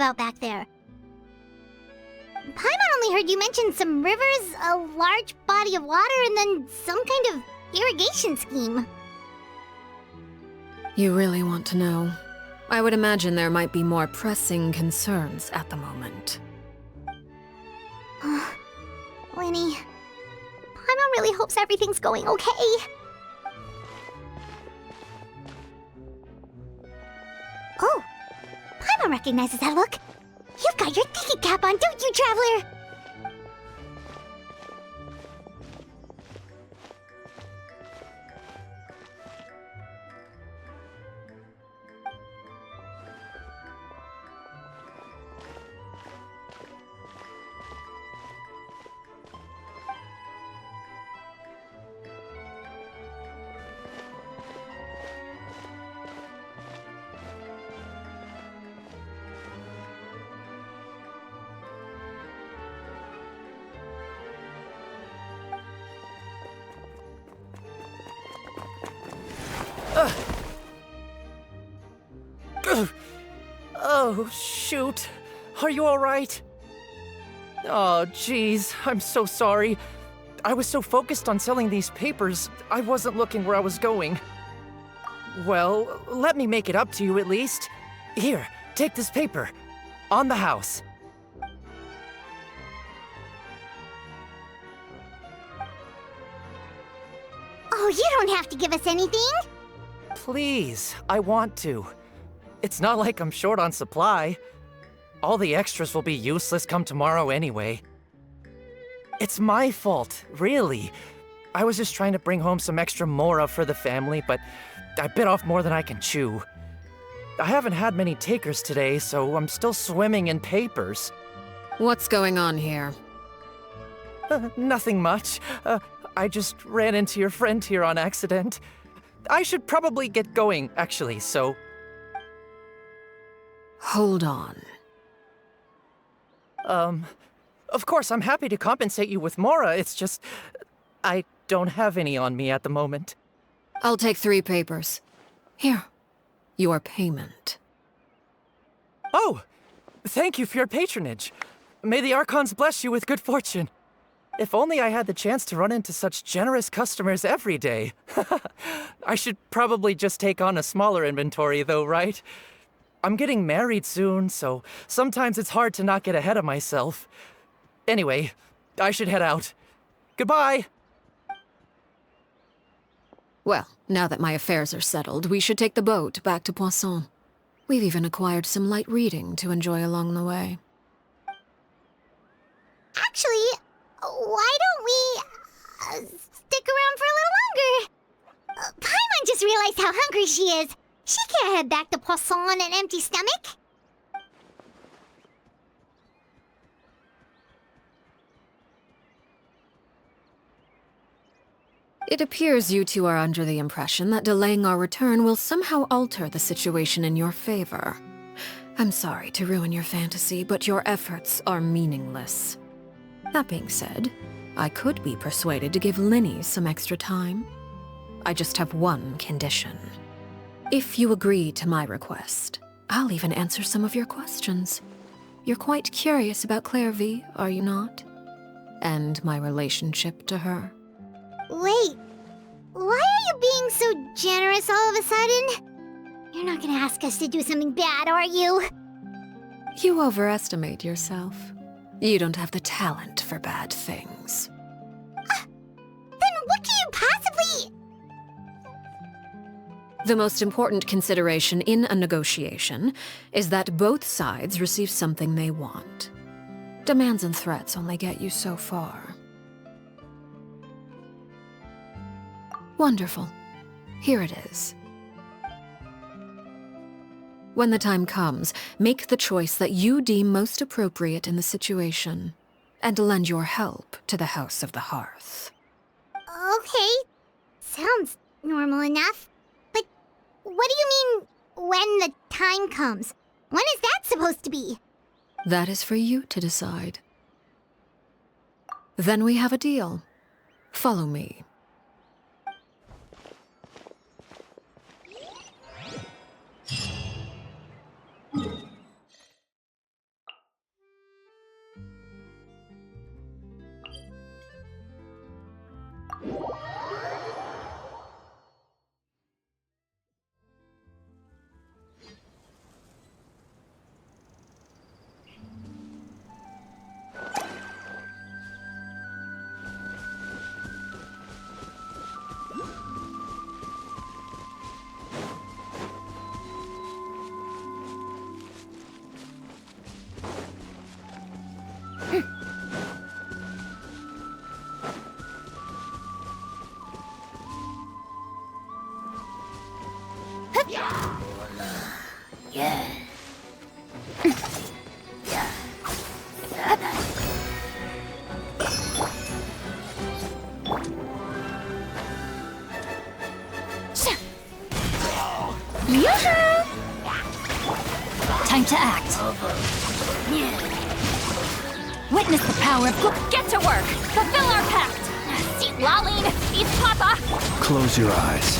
about back there? Paimon only heard you mention some rivers, a large body of water, and then some kind of irrigation scheme. You really want to know? I would imagine there might be more pressing concerns at the moment. Winnie, Paimon really hopes everything's going okay. Oh, Paimon recognizes that look. You've got your ticket cap on, don't you, Traveler? Oh, shoot. Are you alright? Oh, jeez, I'm so sorry. I was so focused on selling these papers, I wasn't looking where I was going. Well, let me make it up to you at least. Here, take this paper. On the house. Oh, you don't have to give us anything. Please, I want to. It's not like I'm short on supply. All the extras will be useless come tomorrow anyway. It's my fault, really. I was just trying to bring home some extra mora for the family, but I bit off more than I can chew. I haven't had many takers today, so I'm still swimming in papers. What's going on here? Nothing much. I just ran into your friend here on accident. I should probably get going, actually, so... Hold on. Of course, I'm happy to compensate you with mora, it's just... I don't have any on me at the moment. I'll take 3 papers. Here. Your payment. Oh! Thank you for your patronage. May the Archons bless you with good fortune. If only I had the chance to run into such generous customers every day. I should probably just take on a smaller inventory though, right? I'm getting married soon, so sometimes it's hard to not get ahead of myself. Anyway, I should head out. Goodbye! Well, now that my affairs are settled, we should take the boat back to Poisson. We've even acquired some light reading to enjoy along the way. Actually, why don't we stick around for a little longer? Paimon just realized how hungry she is. She can't head back to Poisson on an empty stomach. It appears you two are under the impression that delaying our return will somehow alter the situation in your favor. I'm sorry to ruin your fantasy, but your efforts are meaningless. That being said, I could be persuaded to give Linny some extra time. I just have one condition. If you agree to my request, I'll even answer some of your questions. You're quite curious about Claire V, are you not? And my relationship to her. Wait, why are you being so generous all of a sudden? You're not gonna ask us to do something bad, are you? You overestimate yourself. You don't have the talent for bad things. Then what can you possibly... The most important consideration in a negotiation is that both sides receive something they want. Demands and threats only get you so far. Wonderful. Here it is. When the time comes, make the choice that you deem most appropriate in the situation, and lend your help to the House of the Hearth. Okay, sounds normal enough. But what do you mean, when the time comes? When is that supposed to be? That is for you to decide. Then we have a deal. Follow me. Time to act. Witness the power of... Get to work! Fulfill our pact! See, Laline, it's Papa! Close your eyes.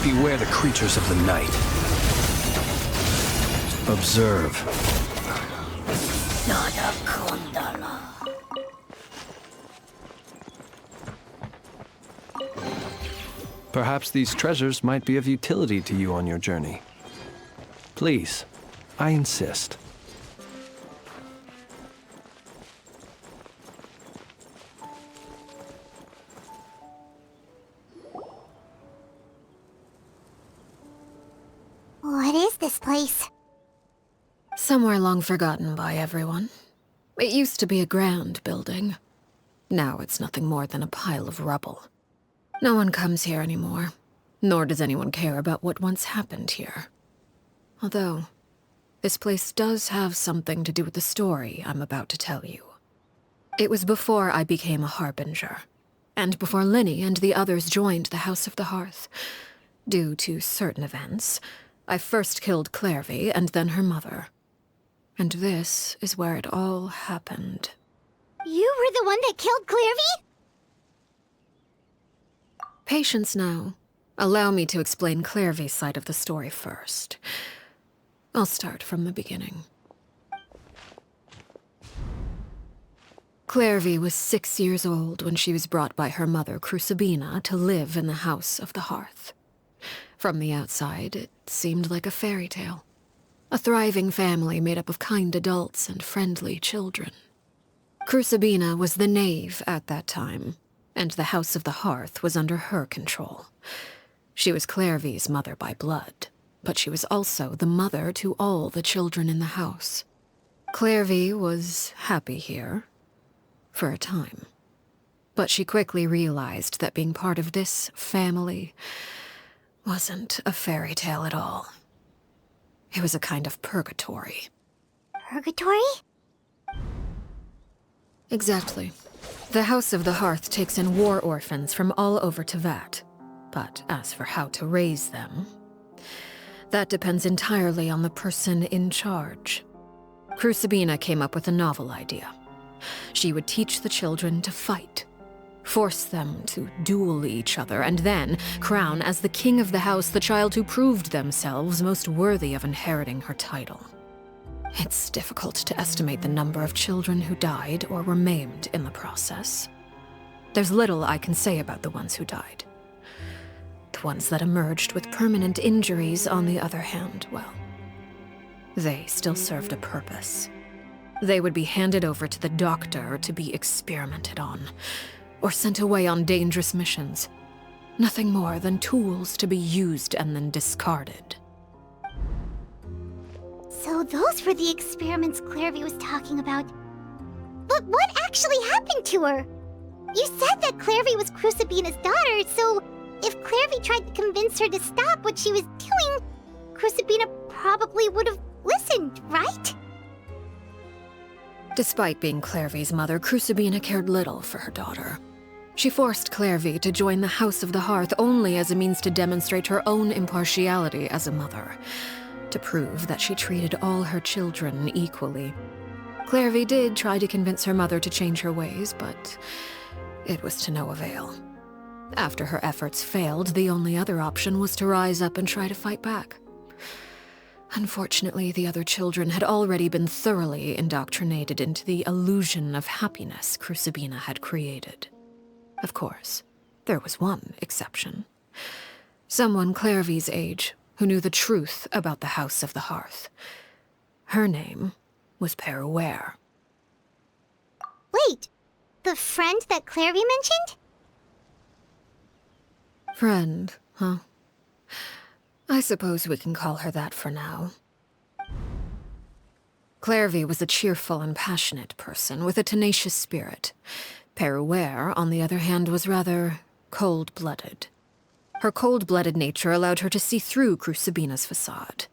Beware the creatures of the night. Observe. Perhaps these treasures might be of utility to you on your journey. Please, I insist. What is this place? Somewhere long forgotten by everyone. It used to be a grand building. Now it's nothing more than a pile of rubble. No one comes here anymore, nor does anyone care about what once happened here. Although, this place does have something to do with the story I'm about to tell you. It was before I became a Harbinger, and before Linny and the others joined the House of the Hearth. Due to certain events, I first killed Clairvy and then her mother. And this is where it all happened. You were the one that killed Clairvy? Patience now. Allow me to explain Clairvy's side of the story first. I'll start from the beginning. Clairvy was 6 years old when she was brought by her mother, Crucibina, to live in the House of the Hearth. From the outside, it seemed like a fairy tale. A thriving family made up of kind adults and friendly children. Crucibina was the knave at that time, and the House of the Hearth was under her control. She was Clairvy's mother by blood, but she was also the mother to all the children in the house. Clairvy was happy here, for a time. But she quickly realized that being part of this family wasn't a fairy tale at all. It was a kind of purgatory. Purgatory? Exactly. The House of the Hearth takes in war orphans from all over Tevat. But as for how to raise them, that depends entirely on the person in charge. Crucibina came up with a novel idea. She would teach the children to fight, force them to duel each other, and then crown as the king of the house the child who proved themselves most worthy of inheriting her title. It's difficult to estimate the number of children who died or were maimed in the process. There's little I can say about the ones who died. The ones that emerged with permanent injuries, on the other hand, well, they still served a purpose. They would be handed over to the doctor to be experimented on, or sent away on dangerous missions. Nothing more than tools to be used and then discarded. So those were the experiments Clairvy was talking about. But what actually happened to her? You said that Clairvy was Crucibina's daughter, so if Clairvy tried to convince her to stop what she was doing, Crucibina probably would have listened, right? Despite being Clairvy's mother, Crucibina cared little for her daughter. She forced Clairvy to join the House of the Hearth only as a means to demonstrate her own impartiality as a mother, to prove that she treated all her children equally. Clairvy did try to convince her mother to change her ways, but it was to no avail. After her efforts failed, the only other option was to rise up and try to fight back. Unfortunately, the other children had already been thoroughly indoctrinated into the illusion of happiness Crucibina had created. Of course, there was one exception. Someone Clairvy's age who knew the truth about the House of the Hearth. Her name was Peruere. Wait, the friend that Clairvy mentioned? Friend, huh? I suppose we can call her that for now. Clairvy was a cheerful and passionate person with a tenacious spirit. Peruere, on the other hand, was rather cold-blooded. Her cold-blooded nature allowed her to see through Crucibina's facade.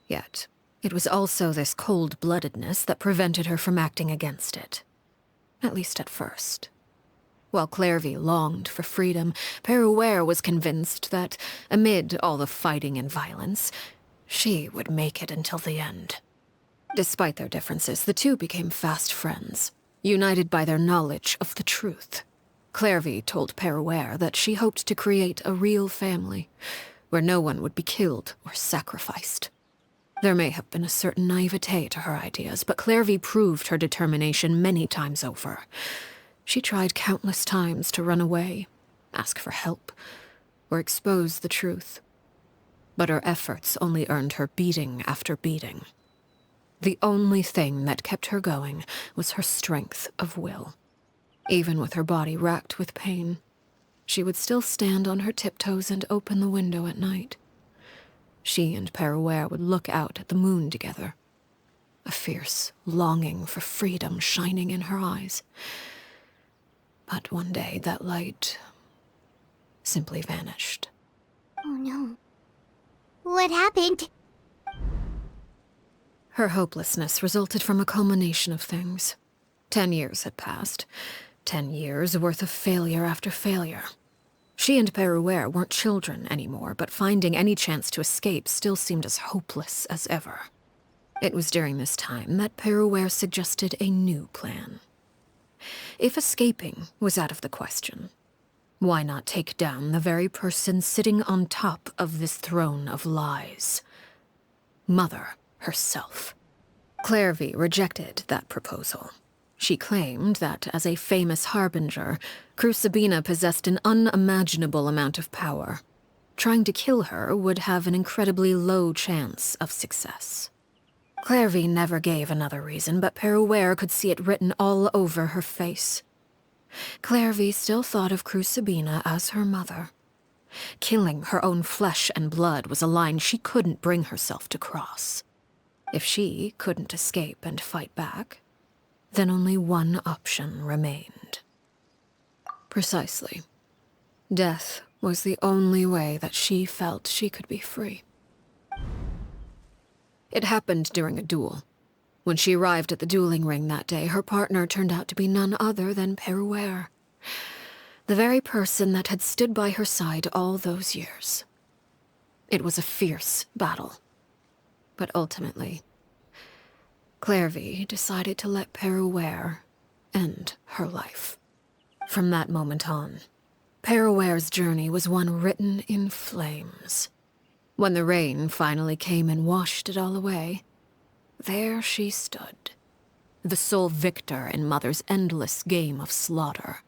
Yet, it was also this cold-bloodedness that prevented her from acting against it. At least at first. While Clairvy longed for freedom, Peruere was convinced that, amid all the fighting and violence, she would make it until the end. Despite their differences, the two became fast friends, united by their knowledge of the truth. Clairvy told Peruere that she hoped to create a real family, where no one would be killed or sacrificed. There may have been a certain naivete to her ideas, but Clairvy proved her determination many times over. She tried countless times to run away, ask for help, or expose the truth. But her efforts only earned her beating after beating. The only thing that kept her going was her strength of will. Even with her body racked with pain, she would still stand on her tiptoes and open the window at night. She and Peruere would look out at the moon together, a fierce longing for freedom shining in her eyes. But one day that light simply vanished. Oh no. What happened? Her hopelessness resulted from a culmination of things. 10 years had passed. 10 years worth of failure after failure. She and Peruere weren't children anymore, but finding any chance to escape still seemed as hopeless as ever. It was during this time that Peruere suggested a new plan. If escaping was out of the question, why not take down the very person sitting on top of this throne of lies? Mother herself. Clairvy rejected that proposal. She claimed that, as a famous harbinger, Crucibina possessed an unimaginable amount of power. Trying to kill her would have an incredibly low chance of success. Clairvy never gave another reason, but Peruere could see it written all over her face. Clairvy still thought of Crucibina as her mother. Killing her own flesh and blood was a line she couldn't bring herself to cross. If she couldn't escape and fight back, then only one option remained. Precisely. Death was the only way that she felt she could be free. It happened during a duel. When she arrived at the dueling ring that day, her partner turned out to be none other than Peruere, the very person that had stood by her side all those years. It was a fierce battle. But ultimately, Clairvy decided to let Peruere end her life. From that moment on, Peruere's journey was one written in flames. When the rain finally came and washed it all away, there she stood, the sole victor in Mother's endless game of slaughter.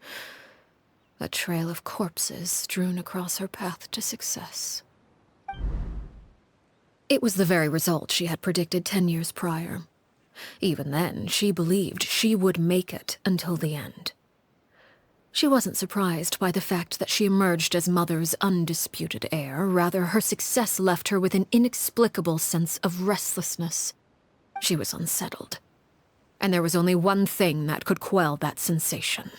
A trail of corpses strewn across her path to success. It was the very result she had predicted 10 years prior. Even then, she believed she would make it until the end. She wasn't surprised by the fact that she emerged as Mother's undisputed heir. Rather, her success left her with an inexplicable sense of restlessness. She was unsettled, and there was only one thing that could quell that sensation.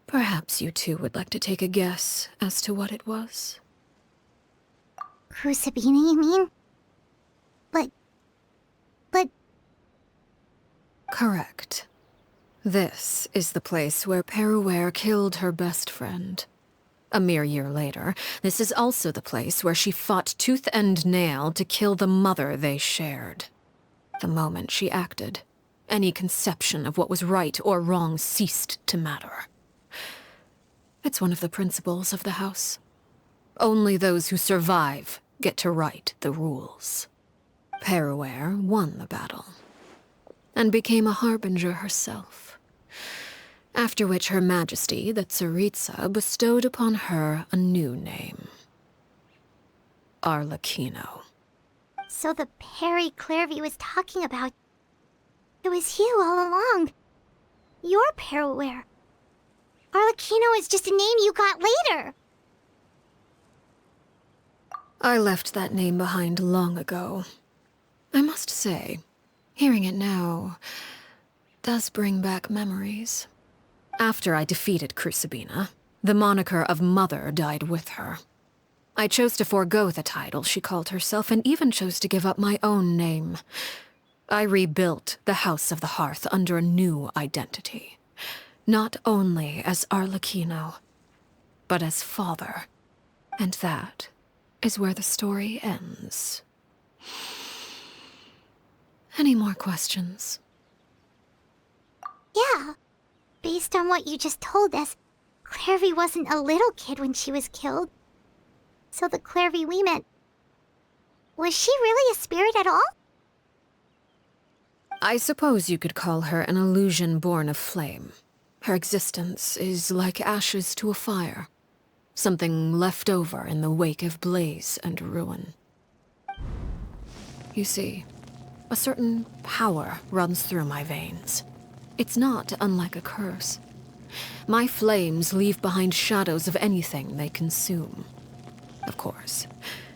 Perhaps you two would like to take a guess as to what it was? Crucibina, you mean? But... Correct. This is the place where Peruere killed her best friend. A mere year later, this is also the place where she fought tooth and nail to kill the mother they shared. The moment she acted, any conception of what was right or wrong ceased to matter. It's one of the principles of the house. Only those who survive get to write the rules. Peruere won the battle, and became a harbinger herself. After which Her Majesty, the Tsaritsa, bestowed upon her a new name. Arlecchino. So the Perry Clairvy was talking about... It was you all along. You're Peruere. Arlecchino is just a name you got later. I left that name behind long ago. I must say, hearing it now does bring back memories. After I defeated Crucibina, the moniker of Mother died with her. I chose to forego the title she called herself and even chose to give up my own name. I rebuilt the House of the Hearth under a new identity. Not only as Arlecchino, but as father. And that is where the story ends. Any more questions? Yeah. Based on what you just told us, Clairvy wasn't a little kid when she was killed. So the Clairvy we met... was she really a spirit at all? I suppose you could call her an illusion born of flame. Her existence is like ashes to a fire. Something left over in the wake of blaze and ruin. You see, a certain power runs through my veins. It's not unlike a curse. My flames leave behind shadows of anything they consume. Of course,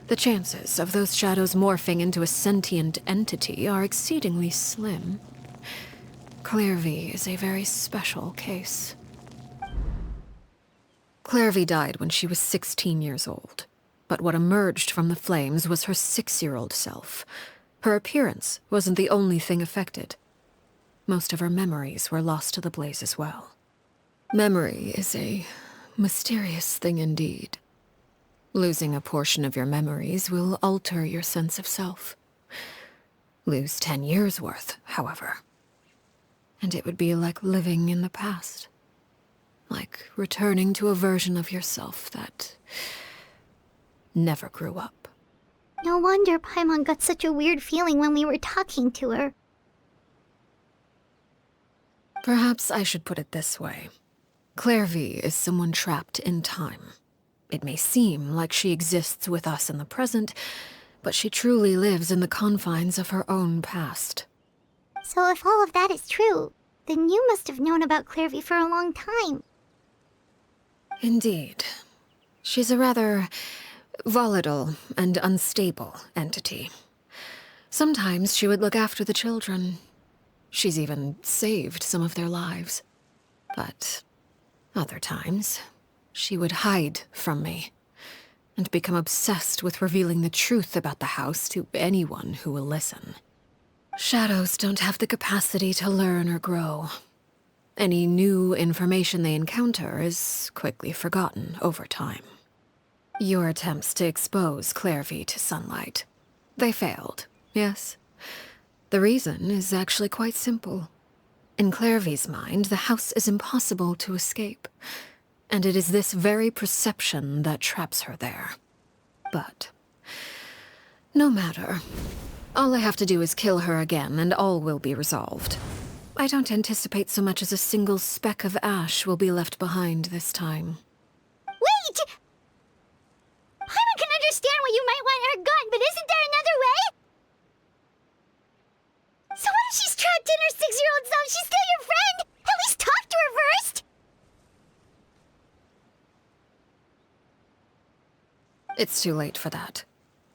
the chances of those shadows morphing into a sentient entity are exceedingly slim. Clairvy is a very special case. Clairvy died when she was 16 years old, but what emerged from the flames was her 6-year-old self. Her appearance wasn't the only thing affected. Most of her memories were lost to the blaze as well. Memory is a mysterious thing indeed. Losing a portion of your memories will alter your sense of self. Lose 10 years' worth, however, and it would be like living in the past. Like returning to a version of yourself that never grew up. No wonder Paimon got such a weird feeling when we were talking to her. Perhaps I should put it this way. Clairvy is someone trapped in time. It may seem like she exists with us in the present, but she truly lives in the confines of her own past. So if all of that is true, then you must have known about Clairvy for a long time. Indeed. She's a rather volatile and unstable entity. Sometimes she would look after the children. She's even saved some of their lives. But other times, she would hide from me and become obsessed with revealing the truth about the house to anyone who will listen. Shadows don't have the capacity to learn or grow. Any new information they encounter is quickly forgotten over time. Your attempts to expose Clairvy to sunlight, they failed, yes? The reason is actually quite simple. In Clairvy's mind, the house is impossible to escape, and it is this very perception that traps her there. But no matter. All I have to do is kill her again, and all will be resolved. I don't anticipate so much as a single speck of ash will be left behind this time. Wait! Paimon can understand why you might want her gone, but isn't there another way? So what if she's trapped in her 6-year-old self? She's still your friend! At least talk to her first! It's too late for that.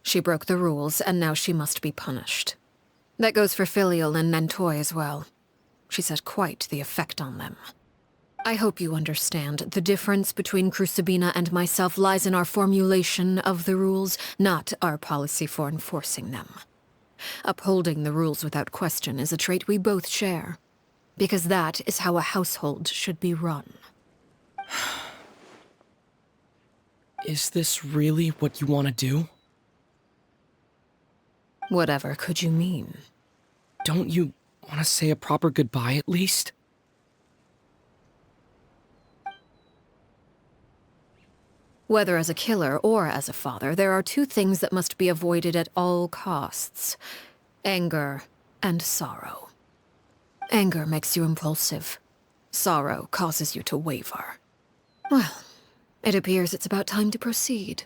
She broke the rules, and now she must be punished. That goes for Filial and Nantoy as well. She's had quite the effect on them. I hope you understand the difference between Crucibina and myself lies in our formulation of the rules, not our policy for enforcing them. Upholding the rules without question is a trait we both share, because that is how a household should be run. Is this really what you want to do? Whatever could you mean? Don't you want to say a proper goodbye at least? Whether as a killer or as a father, there are two things that must be avoided at all costs: anger and sorrow. Anger makes you impulsive. Sorrow causes you to waver. Well, it appears it's about time to proceed.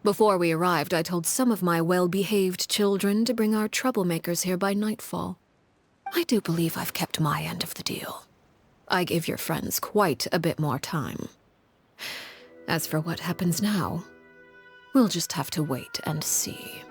Before we arrived, I told some of my well-behaved children to bring our troublemakers here by nightfall. I do believe I've kept my end of the deal. I gave your friends quite a bit more time. As for what happens now, we'll just have to wait and see.